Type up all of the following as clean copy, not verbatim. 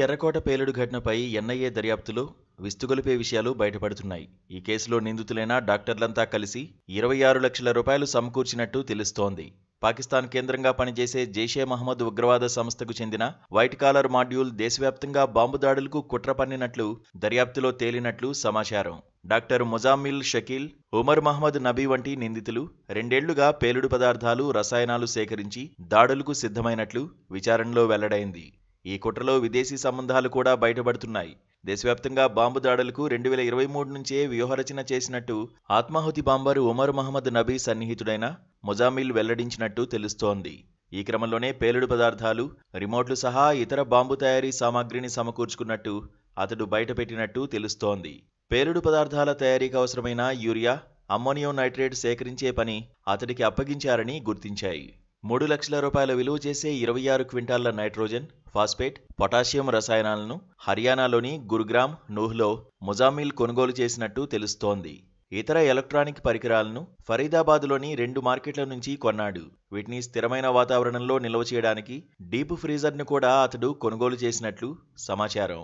ఎర్రకోట పేలుడు ఘటనపై ఎన్ఐఏ దర్యాప్తులో విస్తుగొలిపే విషయాలు బయటపడుతున్నాయి. ఈ కేసులో నిందితులైన డాక్టర్లంతా కలిసి 26 లక్షల రూపాయలు సమకూర్చినట్టు తెలుస్తోంది. పాకిస్తాన్ కేంద్రంగా పనిచేసే జైషే మహమ్మద్ ఉగ్రవాద సంస్థకు చెందిన వైట్ కాలర్ మాడ్యూల్ దేశవ్యాప్తంగా బాంబు దాడులకు కుట్ర పన్నినట్లు దర్యాప్తులో తేలినట్లు సమాచారం. డాక్టర్ ముజామ్మిల్ షకీల్, ఉమర్ మహమ్మద్ నబీ వంటి నిందితులు 2 ఏళ్లుగా పేలుడు పదార్థాలు, రసాయనాలు సేకరించి దాడులకు సిద్ధమైనట్లు విచారణలో వెల్లడైంది. ఈ కుట్రలో విదేశీ సంబంధాలు కూడా బయటపడుతున్నాయి. దేశవ్యాప్తంగా బాంబు దాడులకు 2023 నుంచే వ్యూహరచన చేసినట్టు ఆత్మాహుతి బాంబర్ ఉమర్ మహమ్మద్ నబీ సన్నిహితుడైన ముజామిల్ వెల్లడించినట్టు తెలుస్తోంది. ఈ క్రమంలోనే పేలుడు పదార్థాలు, రిమోట్లు సహా ఇతర బాంబు తయారీ సామాగ్రిని సమకూర్చుకున్నట్టు అతడు బయటపెట్టినట్టు తెలుస్తోంది. పేలుడు పదార్థాల తయారీకి అవసరమైన యూరియా, అమ్మోనియం నైట్రేట్ సేకరించే పని అతడికి అప్పగించారని గుర్తించాయి. 3 లక్షల రూపాయల విలువ చేసే 26 క్వింటాళ్ల నైట్రోజన్, ఫాస్ఫేట్, పొటాషియం రసాయనాలను హర్యానాలోని గురుగ్రామ్, నూహ్లో ముజామిల్ కొనుగోలు చేసినట్టు తెలుస్తోంది. ఇతర ఎలక్ట్రానిక్ పరికరాలను ఫరీదాబాద్లోని 2 మార్కెట్ల నుంచి కొన్నాడు. వీటిని స్థిరమైన వాతావరణంలో నిల్వ చేయడానికి డీప్ ఫ్రీజర్ను కూడా అతడు కొనుగోలు చేసినట్లు సమాచారం.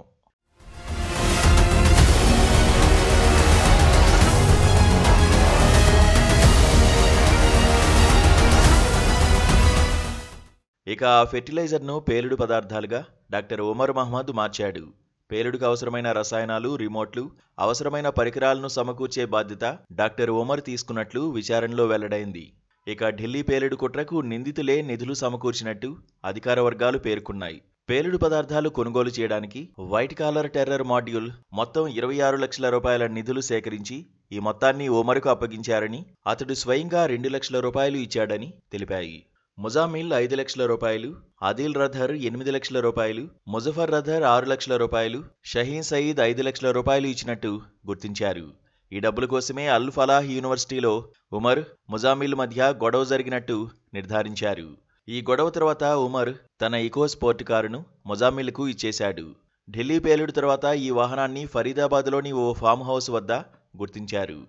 ఇక ఆ ఫెర్టిలైజర్ను పేలుడు పదార్థాలుగా డాక్టర్ ఉమర్ మహమ్మద్ మార్చాడు. పేలుడుకు అవసరమైన రసాయనాలు, రిమోట్లు, అవసరమైన పరికరాలను సమకూర్చే బాధ్యత డాక్టర్ ఉమర్ తీసుకున్నట్లు విచారణలో వెల్లడైంది. ఇక ఢిల్లీ పేలుడు కుట్రకు నిందితులే నిధులు సమకూర్చినట్టు అధికార వర్గాలు పేర్కొన్నాయి. పేలుడు పదార్థాలు కొనుగోలు చేయడానికి వైట్ కాలర్ టెర్రర్ మాడ్యూల్ మొత్తం 26 లక్షల రూపాయల నిధులు సేకరించి ఈ మొత్తాన్ని ఉమర్కు అప్పగించారని, అతడు స్వయంగా 2 లక్షల రూపాయలు ఇచ్చాడని తెలిపాయి. ముజామిల్ 5 లక్షల రూపాయలు, ఆదిల్ రథర్ 8 లక్షల రూపాయలు, ముజఫర్ రథర్ 6 లక్షల రూపాయలు, షహీన్ సయీద్ 5 లక్షల రూపాయలు ఇచ్చినట్టు గుర్తించారు. ఈ డబ్బుల కోసమే అల్ ఫలాహ్ యూనివర్సిటీలో ఉమర్, ముజామిల్ మధ్య గొడవ జరిగినట్టు నిర్ధారించారు. ఈ గొడవ తర్వాత ఉమర్ తన ఇకో స్పోర్ట్ కారును ముజామిల్కు ఇచ్చేశాడు. ఢిల్లీ పేలుడు తర్వాత ఈ వాహనాన్ని ఫరీదాబాద్లోని ఓ ఫామ్ హౌస్ వద్ద గుర్తించారు.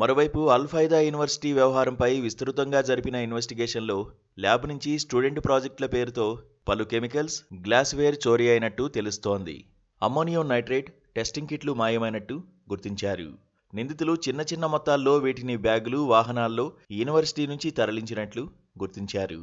మరోవైపు అల్ ఫైదా యూనివర్సిటీ వ్యవహారంపై విస్తృతంగా జరిపిన ఇన్వెస్టిగేషన్లో ల్యాబ్ నుంచి స్టూడెంట్ ప్రాజెక్టుల పేరుతో పలు కెమికల్స్, గ్లాస్వేర్ చోరీ అయినట్టు తెలుస్తోంది. అమ్మోనియం నైట్రేట్ టెస్టింగ్ కిట్లు మాయమైనట్టు గుర్తించారు. నిందితులు చిన్న చిన్న మొత్తాల్లో వీటిని బ్యాగులు, వాహనాల్లో యూనివర్సిటీ నుంచి తరలించినట్లు గుర్తించారు.